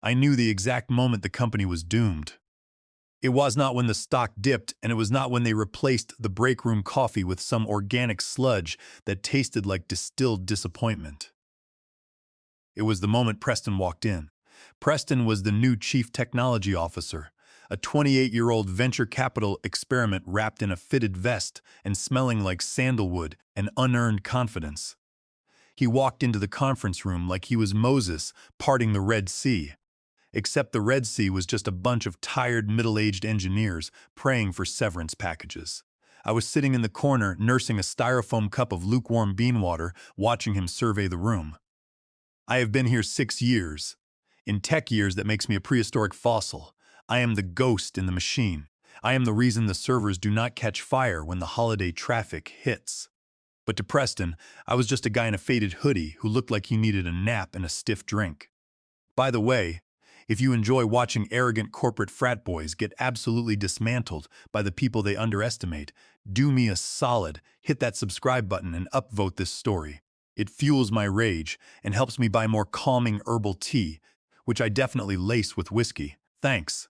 I knew the exact moment the company was doomed. It was not when the stock dipped, and it was not when they replaced the break room coffee with some organic sludge that tasted like distilled disappointment. It was the moment Preston walked in. Preston was the new chief technology officer, a 28-year-old venture capital experiment wrapped in a fitted vest and smelling like sandalwood and unearned confidence. He walked into the conference room like he was Moses parting the Red Sea. Except the Red Sea was just a bunch of tired, middle-aged engineers praying for severance packages. I was sitting in the corner, nursing a styrofoam cup of lukewarm bean water, watching him survey the room. I have been here 6 years. In tech years, that makes me a prehistoric fossil. I am the ghost in the machine. I am the reason the servers do not catch fire when the holiday traffic hits. But to Preston, I was just a guy in a faded hoodie who looked like he needed a nap and a stiff drink. By the way, if you enjoy watching arrogant corporate frat boys get absolutely dismantled by the people they underestimate, do me a solid, hit that subscribe button and upvote this story. It fuels my rage and helps me buy more calming herbal tea, which I definitely lace with whiskey. Thanks.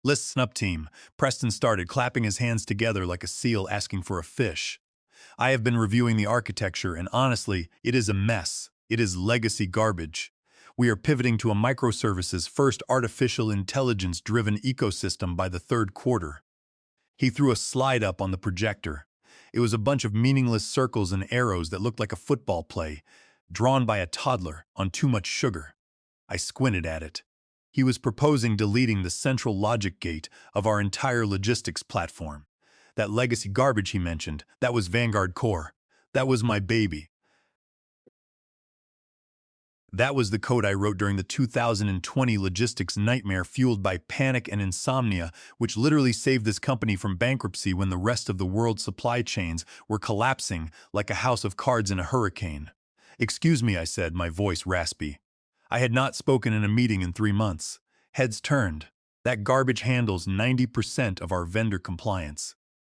Listen up, team. Preston started, clapping his hands together like a seal asking for a fish. I have been reviewing the architecture, and honestly, it is a mess. It is legacy garbage. We are pivoting to a microservices-first artificial intelligence-driven ecosystem by the third quarter. He threw a slide up on the projector. It was a bunch of meaningless circles and arrows that looked like a football play, drawn by a toddler on too much sugar. I squinted at it. He was proposing deleting the central logic gate of our entire logistics platform. That legacy garbage he mentioned, that was Vanguard Core. That was my baby. That was the code I wrote during the 2020 logistics nightmare fueled by panic and insomnia, which literally saved this company from bankruptcy when the rest of the world's supply chains were collapsing like a house of cards in a hurricane. "Excuse me," I said, my voice raspy. I had not spoken in a meeting in 3 months. Heads turned. That garbage handles 90% of our vendor compliance.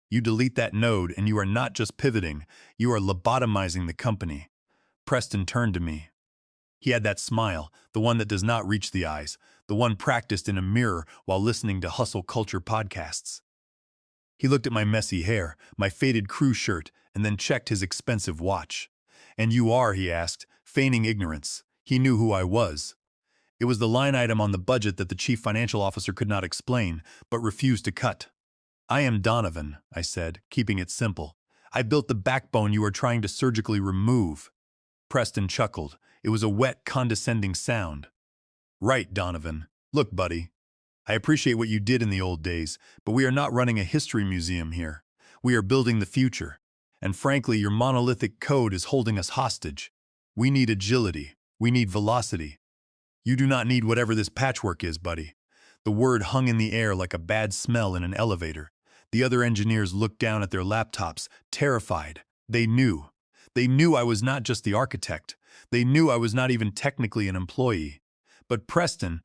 You delete that node and you are not just pivoting, you are lobotomizing the company. Preston turned to me. He had that smile, the one that does not reach the eyes, the one practiced in a mirror while listening to hustle culture podcasts. He looked at my messy hair, my faded crew shirt, and then checked his expensive watch. "And you are?" he asked, feigning ignorance. He knew who I was. It was the line item on the budget that the chief financial officer could not explain, but refused to cut. "I am Donovan," I said, keeping it simple. "I built the backbone you are trying to surgically remove." Preston chuckled. It was a wet, condescending sound. "Right, Donovan. Look, buddy. I appreciate what you did in the old days, but we are not running a history museum here. We are building the future. And frankly, your monolithic code is holding us hostage. We need agility. We need velocity. You do not need whatever this patchwork is, buddy." The word hung in the air like a bad smell in an elevator. The other engineers looked down at their laptops, terrified. They knew. They knew I was not just the architect. They knew I was not even technically an employee. But Preston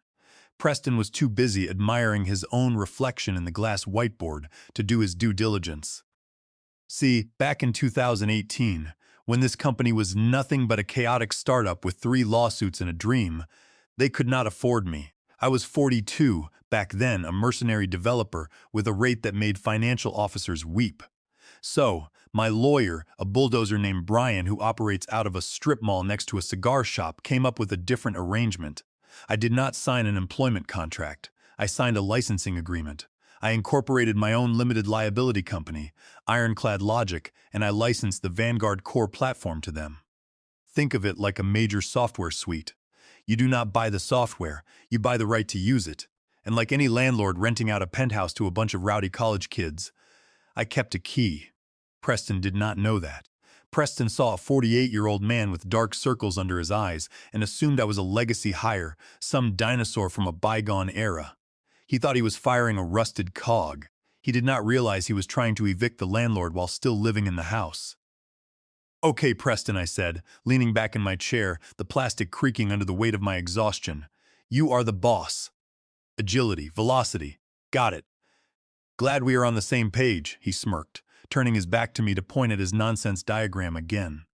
was too busy admiring his own reflection in the glass whiteboard to do his due diligence. See, back in 2018, when this company was nothing but a chaotic startup with 3 lawsuits and a dream, they could not afford me. I was 42, back then a mercenary developer with a rate that made financial officers weep. So, my lawyer, a bulldozer named Brian who operates out of a strip mall next to a cigar shop, came up with a different arrangement. I did not sign an employment contract. I signed a licensing agreement. I incorporated my own limited liability company, Ironclad Logic, and I licensed the Vanguard Core platform to them. Think of it like a major software suite. You do not buy the software, you buy the right to use it. And like any landlord renting out a penthouse to a bunch of rowdy college kids, I kept a key. Preston did not know that. Preston saw a 48-year-old man with dark circles under his eyes and assumed I was a legacy hire, some dinosaur from a bygone era. He thought he was firing a rusted cog. He did not realize he was trying to evict the landlord while still living in the house. "Okay, Preston," I said, leaning back in my chair, the plastic creaking under the weight of my exhaustion. "You are the boss. Agility, velocity. Got it. Glad we are on the same page," he smirked, turning his back to me to point at his nonsense diagram again.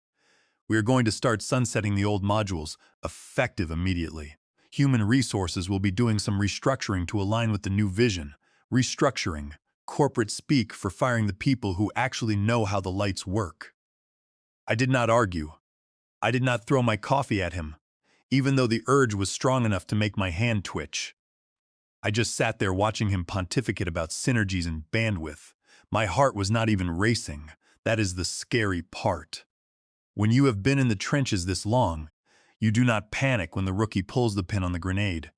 "We are going to start sunsetting the old modules, effective immediately. Human resources will be doing some restructuring to align with the new vision. Restructuring, corporate speak for firing the people who actually know how the lights work. I did not argue. I did not throw my coffee at him, even though the urge was strong enough to make my hand twitch. I just sat there watching him pontificate about synergies and bandwidth. My heart was not even racing. That is the scary part. When you have been in the trenches this long, you do not panic when the rookie pulls the pin on the grenade.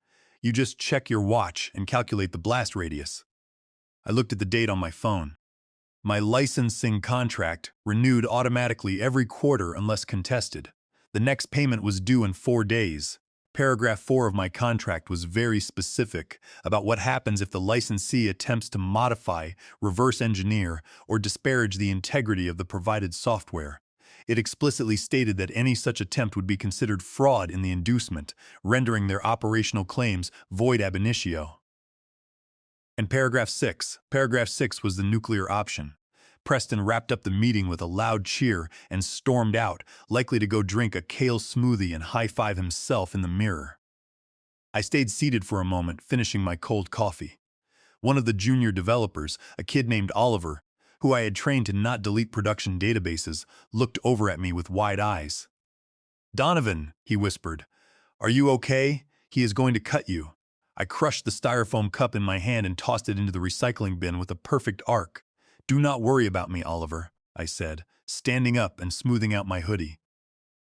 You just check your watch and calculate the blast radius. I looked at the date on my phone. My licensing contract renewed automatically every quarter unless contested. The next payment was due in 4 days. Paragraph 4 of my contract was very specific about what happens if the licensee attempts to modify, reverse engineer, or disparage the integrity of the provided software. It explicitly stated that any such attempt would be considered fraud in the inducement, rendering their operational claims void ab initio. And Paragraph 6 was the nuclear option. Preston wrapped up the meeting with a loud cheer and stormed out, likely to go drink a kale smoothie and high-five himself in the mirror. I stayed seated for a moment, finishing my cold coffee. One of the junior developers, a kid named Oliver, who I had trained to not delete production databases, looked over at me with wide eyes. "Donovan," he whispered, "are you okay? He is going to cut you." I crushed the styrofoam cup in my hand and tossed it into the recycling bin with a perfect arc. "Do not worry about me, Oliver," I said, standing up and smoothing out my hoodie.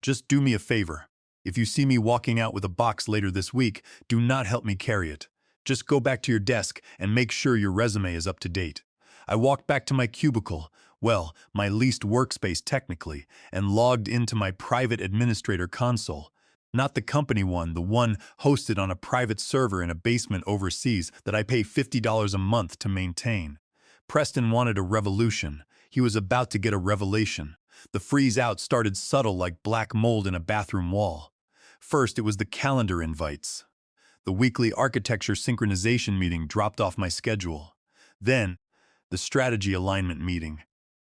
"Just do me a favor. If you see me walking out with a box later this week, do not help me carry it. Just go back to your desk and make sure your resume is up to date." I walked back to my cubicle, well, my leased workspace technically, and logged into my private administrator console. Not the company one, the one hosted on a private server in a basement overseas that I pay $50 a month to maintain. Preston wanted a revolution. He was about to get a revelation. The freeze-out started subtle like black mold in a bathroom wall. First, it was the calendar invites. The weekly architecture synchronization meeting dropped off my schedule. Then, the strategy alignment meeting.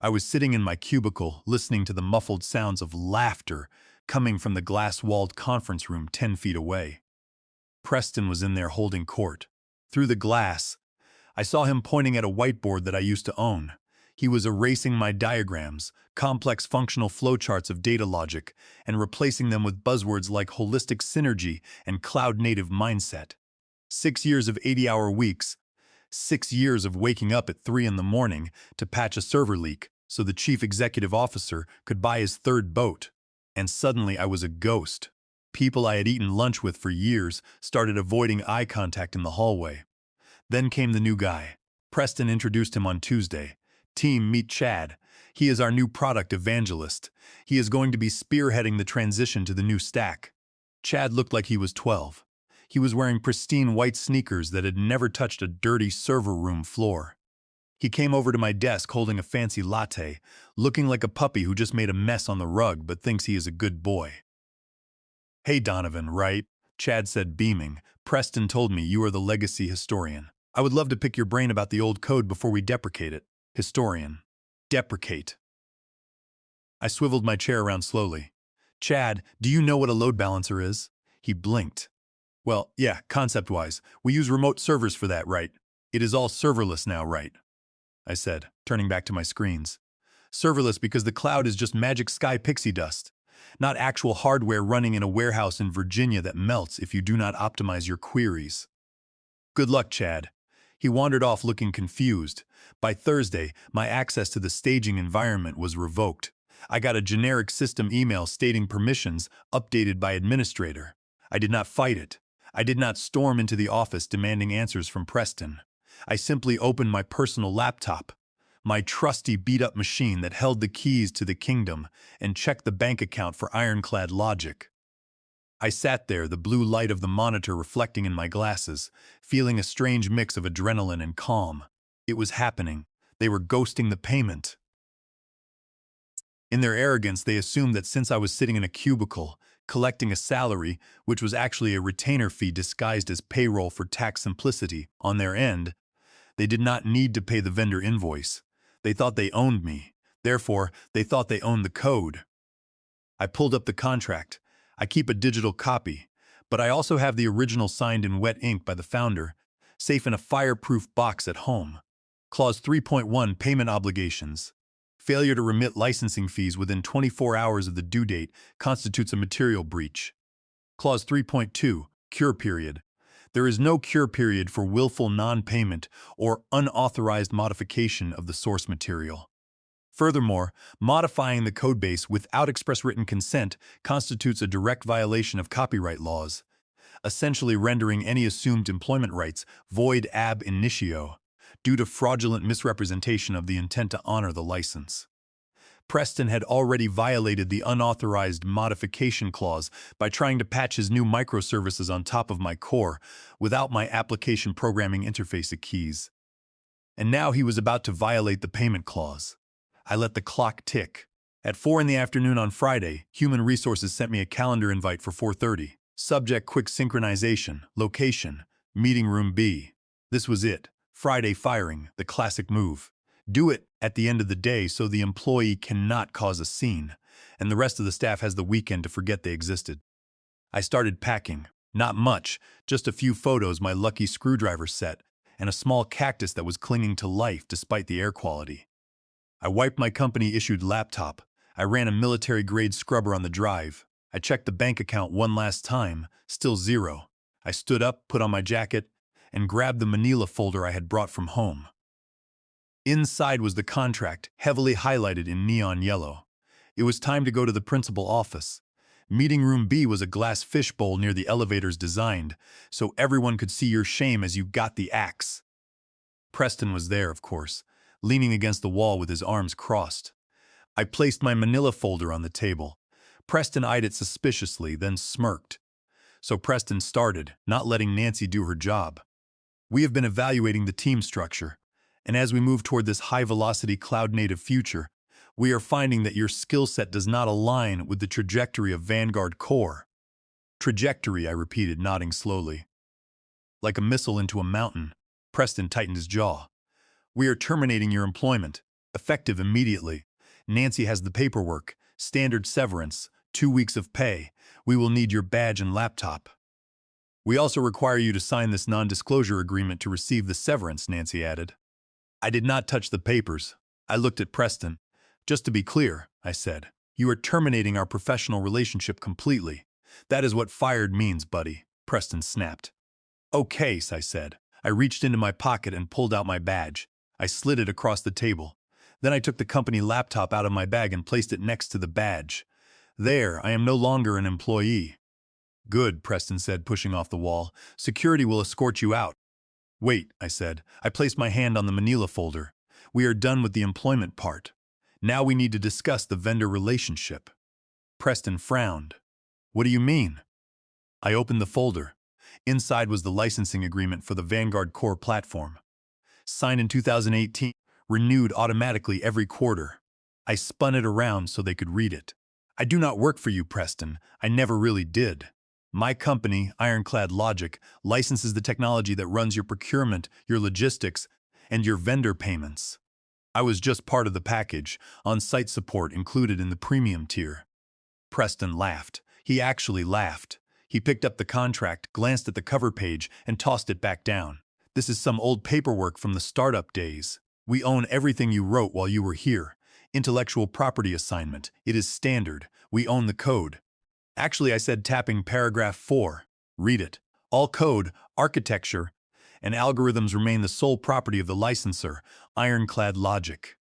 I was sitting in my cubicle, listening to the muffled sounds of laughter coming from the glass-walled conference room 10 feet away. Preston was in there holding court. Through the glass, I saw him pointing at a whiteboard that I used to own. He was erasing my diagrams, complex functional flowcharts of data logic, and replacing them with buzzwords like holistic synergy and cloud-native mindset. 6 years of 80-hour weeks, 6 years of waking up at 3 in the morning to patch a server leak so the chief executive officer could buy his third boat. And suddenly I was a ghost. People I had eaten lunch with for years started avoiding eye contact in the hallway. Then came the new guy. Preston introduced him on Tuesday. "Team, meet Chad. He is our new product evangelist. He is going to be spearheading the transition to the new stack." Chad looked like he was 12. He was wearing pristine white sneakers that had never touched a dirty server room floor. He came over to my desk holding a fancy latte, looking like a puppy who just made a mess on the rug but thinks he is a good boy. "Hey Donovan, right?" Chad said, beaming. "Preston told me you are the legacy historian. I would love to pick your brain about the old code before we deprecate it." Historian. Deprecate. I swiveled my chair around slowly. "Chad, do you know what a load balancer is?" He blinked. "Well, yeah, concept-wise. We use remote servers for that, right? It is all serverless now, right?" I said, turning back to my screens. "Serverless because the cloud is just magic sky pixie dust. Not actual hardware running in a warehouse in Virginia that melts if you do not optimize your queries." "Good luck, Chad." He wandered off looking confused. By Thursday, my access to the staging environment was revoked. I got a generic system email stating permissions updated by administrator. I did not fight it. I did not storm into the office demanding answers from Preston. I simply opened my personal laptop, my trusty beat-up machine that held the keys to the kingdom, and checked the bank account for ironclad logic. I sat there, the blue light of the monitor reflecting in my glasses, feeling a strange mix of adrenaline and calm. It was happening. They were ghosting the payment. In their arrogance, they assumed that since I was sitting in a cubicle, collecting a salary, which was actually a retainer fee disguised as payroll for tax simplicity, on their end, they did not need to pay the vendor invoice. They thought they owned me. Therefore, they thought they owned the code. I pulled up the contract. I keep a digital copy. But I also have the original signed in wet ink by the founder, safe in a fireproof box at home. Clause 3.1 Payment Obligations. Failure to remit licensing fees within 24 hours of the due date constitutes a material breach. Clause 3.2 Cure Period. There is no cure period for willful non-payment or unauthorized modification of the source material. Furthermore, modifying the codebase without express written consent constitutes a direct violation of copyright laws, essentially rendering any assumed employment rights void ab initio due to fraudulent misrepresentation of the intent to honor the license. Preston had already violated the unauthorized modification clause by trying to patch his new microservices on top of my core without my application programming interface keys. And now he was about to violate the payment clause. I let the clock tick. At 4 in the afternoon on Friday, Human Resources sent me a calendar invite for 4:30. Subject quick synchronization, location, meeting room B. This was it. Friday firing, the classic move. Do it at the end of the day so the employee cannot cause a scene, and the rest of the staff has the weekend to forget they existed. I started packing. Not much, just a few photos my lucky screwdriver set, and a small cactus that was clinging to life despite the air quality. I wiped my company-issued laptop. I ran a military-grade scrubber on the drive. I checked the bank account one last time, still zero. I stood up, put on my jacket, and grabbed the manila folder I had brought from home. Inside was the contract, heavily highlighted in neon yellow. It was time to go to the principal office. Meeting room B was a glass fishbowl near the elevators designed, so everyone could see your shame as you got the axe. Preston was there, of course, leaning against the wall with his arms crossed. I placed my manila folder on the table. Preston eyed it suspiciously, then smirked. So Preston started, not letting Nancy do her job. We have been evaluating the team structure, and as we move toward this high-velocity cloud-native future, we are finding that your skill set does not align with the trajectory of Vanguard Core. Trajectory, I repeated, nodding slowly. Like a missile into a mountain, Preston tightened his jaw. We are terminating your employment, effective immediately. Nancy has the paperwork, standard severance, 2 weeks of pay. We will need your badge and laptop. We also require you to sign this non-disclosure agreement to receive the severance, Nancy added. I did not touch the papers. I looked at Preston. Just to be clear, I said, you are terminating our professional relationship completely. That is what fired means, buddy, Preston snapped. Okay, I said. I reached into my pocket and pulled out my badge. I slid it across the table. Then I took the company laptop out of my bag and placed it next to the badge. There, I am no longer an employee. Good, Preston said, pushing off the wall. Security will escort you out. Wait, I said. I placed my hand on the manila folder. We are done with the employment part. Now we need to discuss the vendor relationship. Preston frowned. What do you mean? I opened the folder. Inside was the licensing agreement for the Vanguard Core platform. Signed in 2018, renewed automatically every quarter. I spun it around so they could read it. I do not work for you, Preston. I never really did. My company, Ironclad Logic, licenses the technology that runs your procurement, your logistics, and your vendor payments. I was just part of the package, on-site support included in the premium tier. Preston laughed. He actually laughed. He picked up the contract, glanced at the cover page, and tossed it back down. This is some old paperwork from the startup days. We own everything you wrote while you were here. Intellectual property assignment. It is standard. We own the code. Actually, I said, tapping paragraph 4. Read it. All code, architecture, and algorithms remain the sole property of the licensor, Ironclad Logic.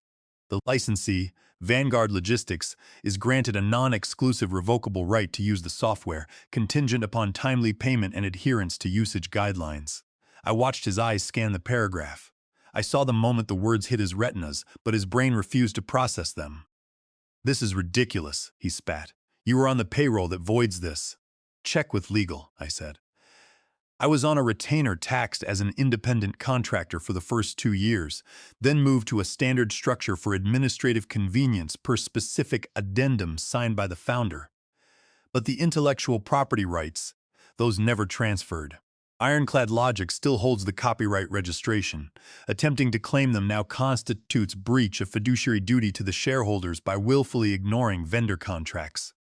The licensee, Vanguard Logistics, is granted a non-exclusive revocable right to use the software, contingent upon timely payment and adherence to usage guidelines. I watched his eyes scan the paragraph. I saw the moment the words hit his retinas, but his brain refused to process them. This is ridiculous, he spat. You are on the payroll that voids this. Check with legal, I said. I was on a retainer taxed as an independent contractor for the first 2 years, then moved to a standard structure for administrative convenience per specific addendum signed by the founder. But the intellectual property rights, those never transferred. Ironclad Logic still holds the copyright registration. Attempting to claim them now constitutes breach of fiduciary duty to the shareholders by willfully ignoring vendor contracts.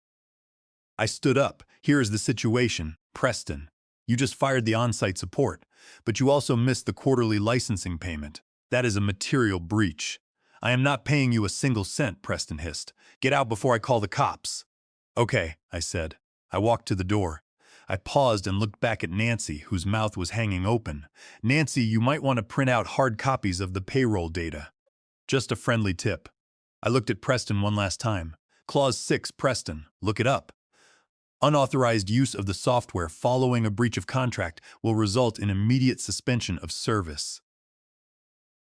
I stood up. Here is the situation. Preston, you just fired the on-site support, but you also missed the quarterly licensing payment. That is a material breach. I am not paying you a single cent, Preston hissed. Get out before I call the cops. Okay, I said. I walked to the door. I paused and looked back at Nancy, whose mouth was hanging open. Nancy, you might want to print out hard copies of the payroll data. Just a friendly tip. I looked at Preston one last time. Clause 6, Preston. Look it up. Unauthorized use of the software following a breach of contract will result in immediate suspension of service.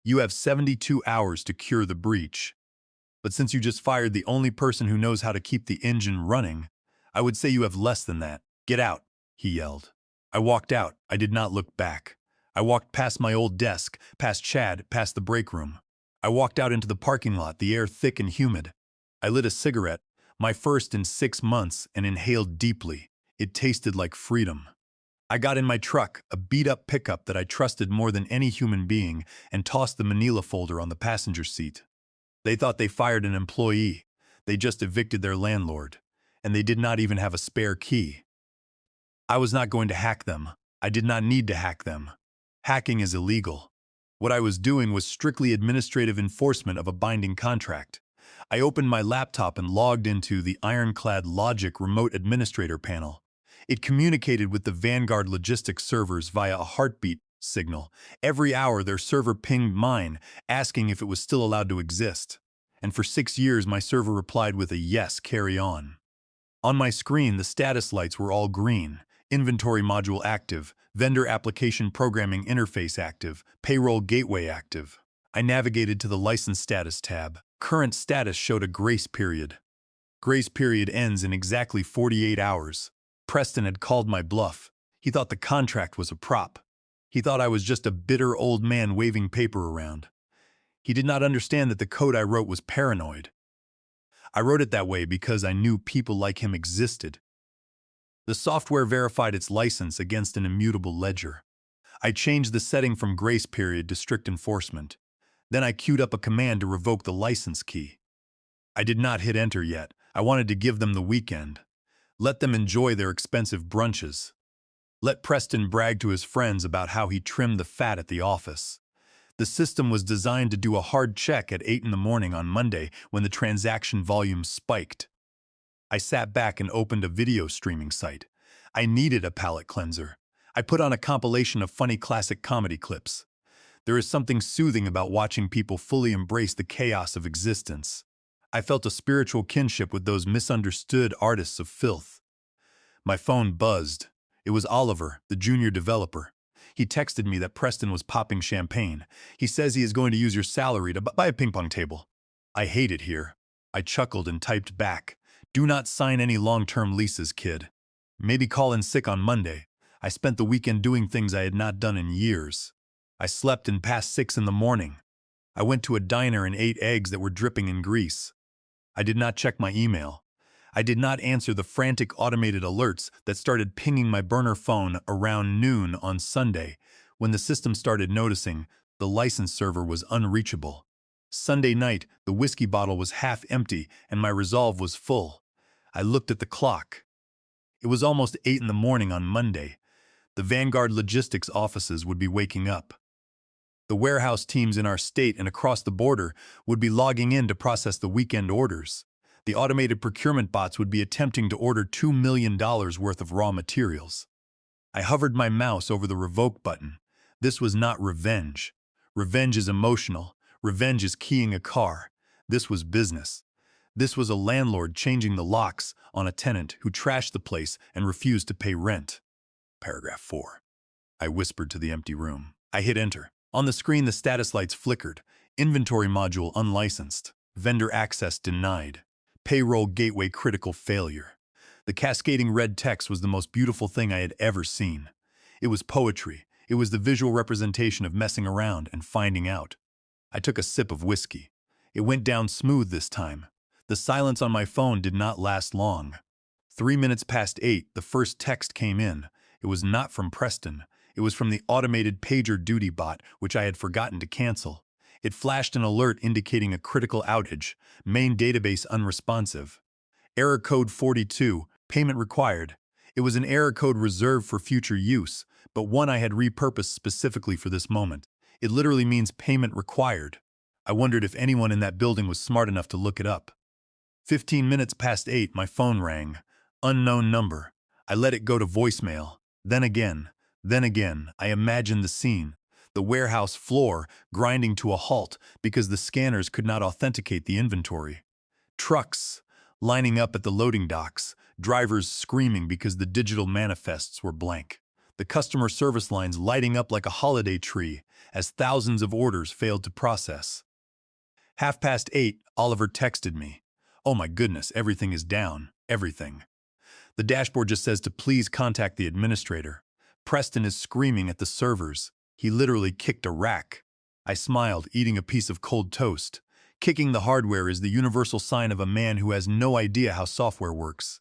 You have 72 hours to cure the breach. But since you just fired the only person who knows how to keep the engine running, I would say you have less than that. Get out, he yelled. I walked out. I did not look back. I walked past my old desk, past Chad, past the break room. I walked out into the parking lot, the air thick and humid. I lit a cigarette, my first in 6 months, and inhaled deeply. It tasted like freedom. I got in my truck, a beat-up pickup that I trusted more than any human being, and tossed the manila folder on the passenger seat. They thought they fired an employee. They just evicted their landlord. And they did not even have a spare key. I was not going to hack them. I did not need to hack them. Hacking is illegal. What I was doing was strictly administrative enforcement of a binding contract. I opened my laptop and logged into the ironclad Logic remote administrator panel. It communicated with the Vanguard logistics servers via a heartbeat signal. Every hour their server pinged mine, asking if it was still allowed to exist. And for 6 years my server replied with a yes, carry on. On my screen, the status lights were all green. Inventory module active, vendor application programming interface active, payroll gateway active. I navigated to the license status tab. Current status showed a grace period. Grace period ends in exactly 48 hours. Preston had called my bluff. He thought the contract was a prop. He thought I was just a bitter old man waving paper around. He did not understand that the code I wrote was paranoid. I wrote it that way because I knew people like him existed. The software verified its license against an immutable ledger. I changed the setting from grace period to strict enforcement. Then I queued up a command to revoke the license key. I did not hit enter yet. I wanted to give them the weekend. Let them enjoy their expensive brunches. Let Preston brag to his friends about how he trimmed the fat at the office. The system was designed to do a hard check at 8 in the morning on Monday when the transaction volume spiked. I sat back and opened a video streaming site. I needed a palate cleanser. I put on a compilation of funny classic comedy clips. There is something soothing about watching people fully embrace the chaos of existence. I felt a spiritual kinship with those misunderstood artists of filth. My phone buzzed. It was Oliver, the junior developer. He texted me that Preston was popping champagne. He says he is going to use your salary to buy a ping pong table. I hate it here. I chuckled and typed back. Do not sign any long-term leases, kid. Maybe call in sick on Monday. I spent the weekend doing things I had not done in years. I slept in past 6 in the morning. I went to a diner and ate eggs that were dripping in grease. I did not check my email. I did not answer the frantic automated alerts that started pinging my burner phone around noon on Sunday when the system started noticing the license server was unreachable. Sunday night, the whiskey bottle was half empty and my resolve was full. I looked at the clock. It was almost 8 in the morning on Monday. The Vanguard logistics offices would be waking up. The warehouse teams in our state and across the border would be logging in to process the weekend orders. The automated procurement bots would be attempting to order $2 million worth of raw materials. I hovered my mouse over the revoke button. This was not revenge. Revenge is emotional. Revenge is keying a car. This was business. This was a landlord changing the locks on a tenant who trashed the place and refused to pay rent. Paragraph 4. I whispered to the empty room. I hit enter. On the screen, the status lights flickered. Inventory module unlicensed. Vendor access denied. Payroll gateway critical failure. The cascading red text was the most beautiful thing I had ever seen. It was poetry. It was the visual representation of messing around and finding out. I took a sip of whiskey. It went down smooth this time. The silence on my phone did not last long. 3 minutes past 8, the first text came in. It was not from Preston. It was from the automated pager duty bot, which I had forgotten to cancel. It flashed an alert indicating a critical outage, main database unresponsive. Error code 42, Payment required. It was an error code reserved for future use, but one I had repurposed specifically for this moment. It literally means payment required. I wondered if anyone in that building was smart enough to look it up. 15 minutes past 8, my phone rang. Unknown number. I let it go to voicemail. Then again. Then again. I imagined the scene. The warehouse floor grinding to a halt because the scanners could not authenticate the inventory. Trucks lining up at the loading docks, drivers screaming because the digital manifests were blank. The customer service lines lighting up like a holiday tree as thousands of orders failed to process. 8:30, Oliver texted me. Oh my goodness, everything is down. Everything. The dashboard just says to please contact the administrator. Preston is screaming at the servers. He literally kicked a rack. I smiled, eating a piece of cold toast. Kicking the hardware is the universal sign of a man who has no idea how software works.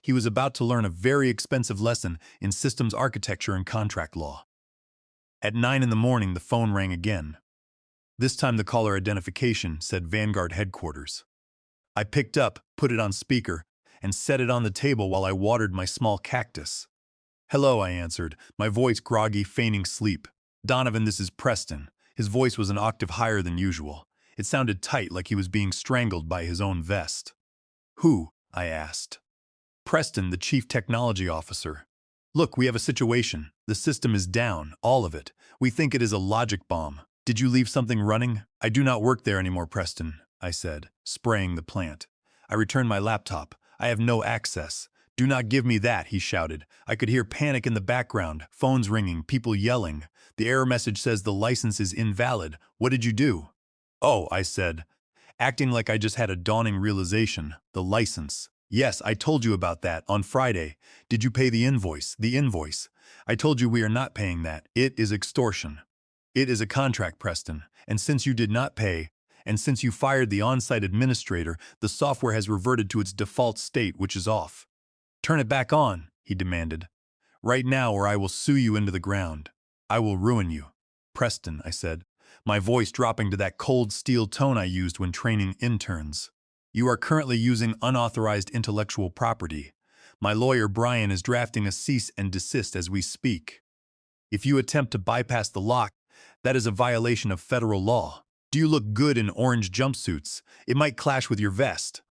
He was about to learn a very expensive lesson in systems architecture and contract law. At 9 in the morning, the phone rang again. This time the caller identification said Vanguard headquarters. I picked up, put it on speaker, and set it on the table while I watered my small cactus. Hello, I answered, my voice groggy, feigning sleep. Donovan, this is Preston. His voice was an octave higher than usual. It sounded tight, like he was being strangled by his own vest. Who? I asked. Preston, the chief technology officer. Look, we have a situation. The system is down, all of it. We think it is a logic bomb. Did you leave something running? I do not work there anymore, Preston, I said, spraying the plant. I returned my laptop. I have no access. Do not give me that, he shouted. I could hear panic in the background, phones ringing, people yelling. The error message says the license is invalid. What did you do? Oh, I said, acting like I just had a dawning realization. The license. Yes, I told you about that on Friday. Did you pay the invoice? The invoice. I told you we are not paying that. It is extortion. It is a contract, Preston. And since you did not pay, and since you fired the on-site administrator, the software has reverted to its default state, which is off. Turn it back on, he demanded. Right now, or I will sue you into the ground. I will ruin you. Preston, I said, my voice dropping to that cold steel tone I used when training interns. You are currently using unauthorized intellectual property. My lawyer, Brian, is drafting a cease and desist as we speak. If you attempt to bypass the lock, that is a violation of federal law. Do you look good in orange jumpsuits? It might clash with your vest.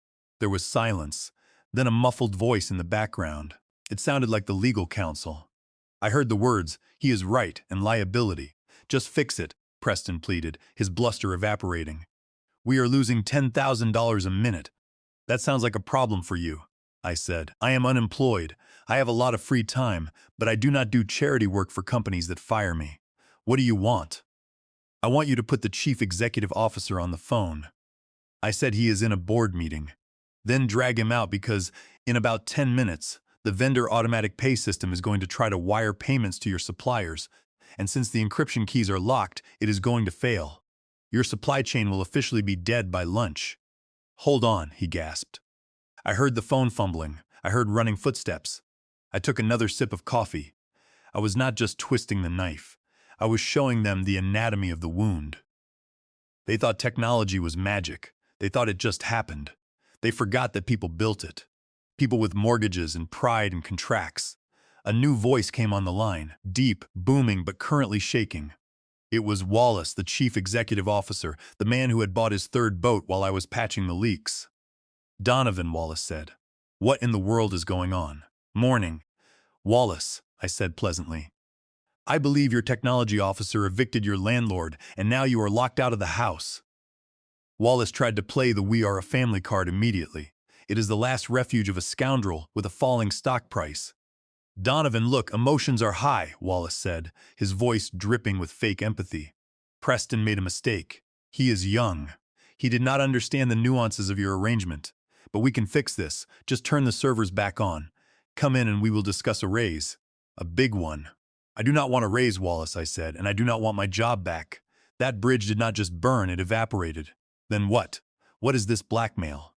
There was silence, then a muffled voice in the background. It sounded like the legal counsel. I heard the words, he is right, and liability. Just fix it, Preston pleaded, his bluster evaporating. We are losing $10,000 a minute. That sounds like a problem for you, I said. I am unemployed. I have a lot of free time, but I do not do charity work for companies that fire me. What do you want? I want you to put the chief executive officer on the phone. I said he is in a board meeting. Then drag him out because, in about 10 minutes, the vendor automatic pay system is going to try to wire payments to your suppliers, and since the encryption keys are locked, it is going to fail. Your supply chain will officially be dead by lunch. Hold on, he gasped. I heard the phone fumbling. I heard running footsteps. I took another sip of coffee. I was not just twisting the knife. I was showing them the anatomy of the wound. They thought technology was magic. They thought it just happened. They forgot that people built it. People with mortgages and pride and contracts. A new voice came on the line, deep, booming, but currently shaking. It was Wallace, the chief executive officer, the man who had bought his third boat while I was patching the leaks. Donovan, Wallace said. What in the world is going on? Morning. Wallace, I said pleasantly. I believe your technology officer evicted your landlord, and now you are locked out of the house. Wallace tried to play the "we are a family" card immediately. It is the last refuge of a scoundrel with a falling stock price. Donovan, look, emotions are high, Wallace said, his voice dripping with fake empathy. Preston made a mistake. He is young. He did not understand the nuances of your arrangement. But we can fix this. Just turn the servers back on. Come in and we will discuss a raise. A big one. I do not want a raise, Wallace, I said, and I do not want my job back. That bridge did not just burn, it evaporated. Then what? What is this blackmail?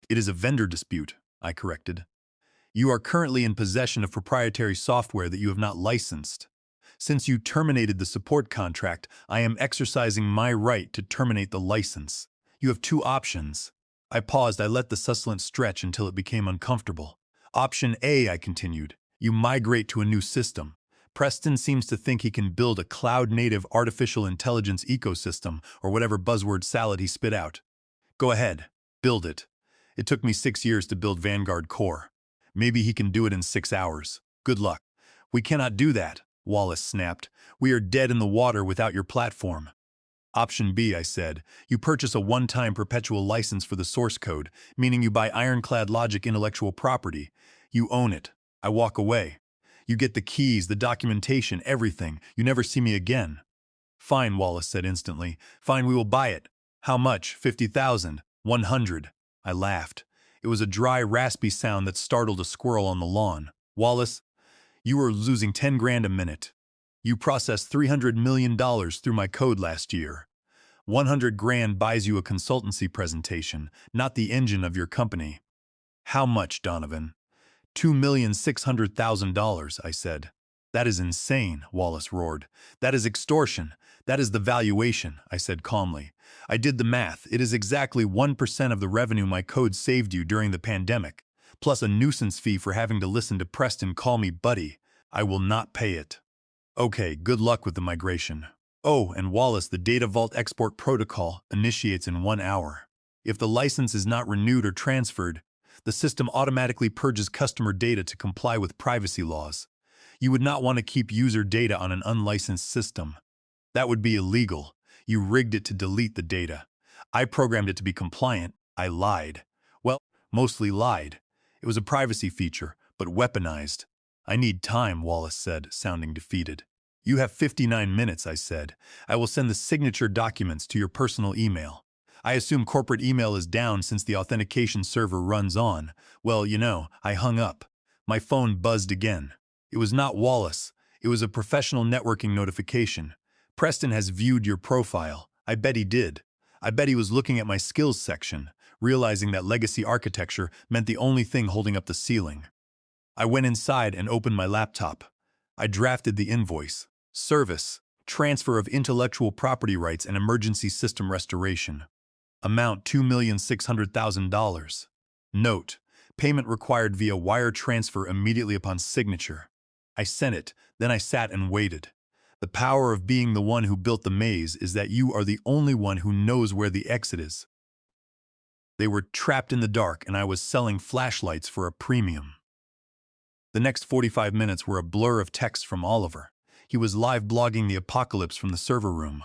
It is a vendor dispute, I corrected. You are currently in possession of proprietary software that you have not licensed. Since you terminated the support contract, I am exercising my right to terminate the license. You have two options. I paused. I let the succulent stretch until it became uncomfortable. Option A, I continued. You migrate to a new system. Preston seems to think he can build a cloud-native artificial intelligence ecosystem, or whatever buzzword salad he spit out. Go ahead, build it. It took me 6 years to build Vanguard Core. Maybe he can do it in 6 hours. Good luck. We cannot do that, Wallace snapped. We are dead in the water without your platform. Option B, I said. You purchase a one-time perpetual license for the source code, meaning you buy ironclad logic intellectual property. You own it. I walk away. You get the keys, the documentation, everything. You never see me again. Fine, Wallace said instantly. Fine, we will buy it. How much? 50,000. 100. I laughed. It was a dry, raspy sound that startled a squirrel on the lawn. Wallace, you were losing 10 grand a minute. You processed $300 million through my code last year. 100 grand buys you a consultancy presentation, not the engine of your company. How much, Donovan? $2,600,000, I said. That is insane, Wallace roared. That is extortion. That is the valuation, I said calmly. I did the math. It is exactly 1% of the revenue my code saved you during the pandemic, plus a nuisance fee for having to listen to Preston call me buddy. I will not pay it. Okay, good luck with the migration. Oh, and Wallace, the Data Vault export protocol initiates in 1 hour. If the license is not renewed or transferred, the system automatically purges customer data to comply with privacy laws. You would not want to keep user data on an unlicensed system. That would be illegal. You rigged it to delete the data. I programmed it to be compliant. I lied. Well, mostly lied. It was a privacy feature, but weaponized. I need time, Wallace said, sounding defeated. You have 59 minutes, I said. I will send the signature documents to your personal email. I assume corporate email is down since the authentication server runs on. Well, I hung up. My phone buzzed again. It was not Wallace. It was a professional networking notification. Preston has viewed your profile. I bet he did. I bet he was looking at my skills section, realizing that legacy architecture meant the only thing holding up the ceiling. I went inside and opened my laptop. I drafted the invoice. Service, transfer of intellectual property rights and emergency system restoration. Amount $2,600,000. Note, payment required via wire transfer immediately upon signature. I sent it, then I sat and waited. The power of being the one who built the maze is that you are the only one who knows where the exit is. They were trapped in the dark and I was selling flashlights for a premium. The next 45 minutes were a blur of text from Oliver. He was live blogging the apocalypse from the server room.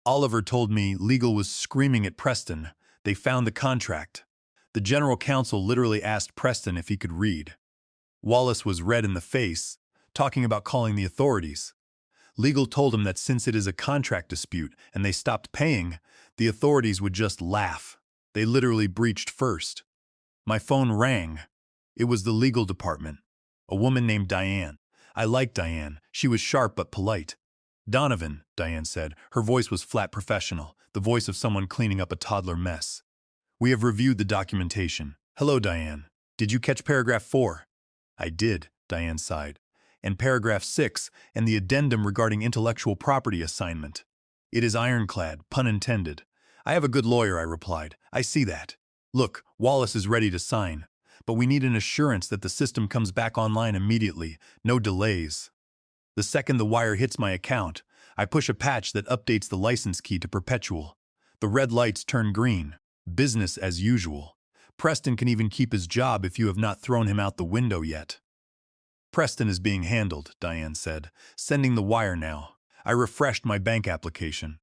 Oliver told me legal was screaming at Preston. They found the contract. The general counsel literally asked Preston if he could read. Wallace was red in the face, talking about calling the authorities. Legal told him that since it is a contract dispute and they stopped paying, the authorities would just laugh. They literally breached first. My phone rang. It was the legal department. A woman named Diane. I liked Diane. She was sharp but polite. Donovan, Diane said. Her voice was flat professional, the voice of someone cleaning up a toddler mess. We have reviewed the documentation. Hello, Diane. Did you catch paragraph 4? I did, Diane sighed. And paragraph 6, and the addendum regarding intellectual property assignment. It is ironclad, pun intended. I have a good lawyer, I replied. I see that. Look, Wallace is ready to sign. But we need an assurance that the system comes back online immediately, no delays. The second the wire hits my account, I push a patch that updates the license key to perpetual. The red lights turn green. Business as usual. Preston can even keep his job if you have not thrown him out the window yet. Preston is being handled, Diane said, sending the wire now. I refreshed my bank application.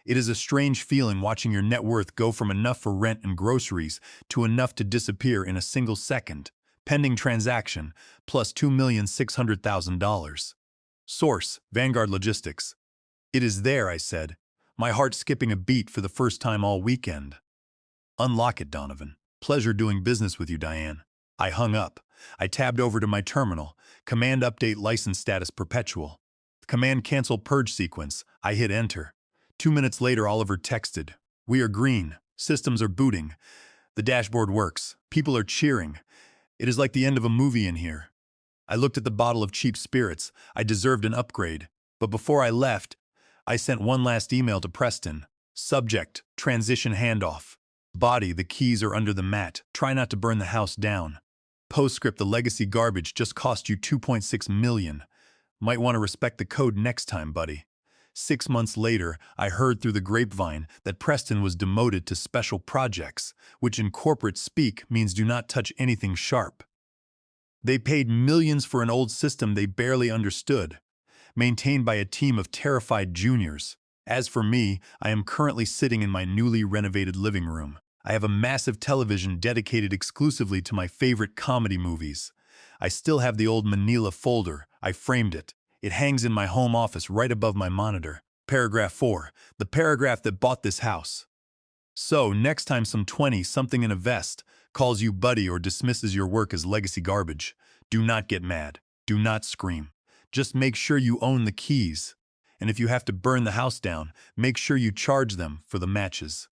It is a strange feeling watching your net worth go from enough for rent and groceries to enough to disappear in a single second. Pending transaction, plus $2,600,000. Source, Vanguard Logistics. It is there, I said, my heart skipping a beat for the first time all weekend. Unlock it, Donovan. Pleasure doing business with you, Diane. I hung up. I tabbed over to my terminal. Command update license status perpetual. Command cancel purge sequence. I hit enter. 2 minutes later, Oliver texted. We are green. Systems are booting. The dashboard works. People are cheering. It is like the end of a movie in here. I looked at the bottle of cheap spirits. I deserved an upgrade. But before I left, I sent one last email to Preston. Subject, transition handoff. Body, the keys are under the mat. Try not to burn the house down. Postscript, the legacy garbage just cost you 2.6 million. Might want to respect the code next time, buddy. 6 months later, I heard through the grapevine that Preston was demoted to special projects, which in corporate speak means do not touch anything sharp. They paid millions for an old system they barely understood, maintained by a team of terrified juniors. As for me, I am currently sitting in my newly renovated living room. I have a massive television dedicated exclusively to my favorite comedy movies. I still have the old manila folder. I framed it. It hangs in my home office right above my monitor. Paragraph 4. The paragraph that bought this house. So, next time some 20-something in a vest calls you buddy or dismisses your work as legacy garbage, do not get mad. Do not scream. Just make sure you own the keys. And if you have to burn the house down, make sure you charge them for the matches.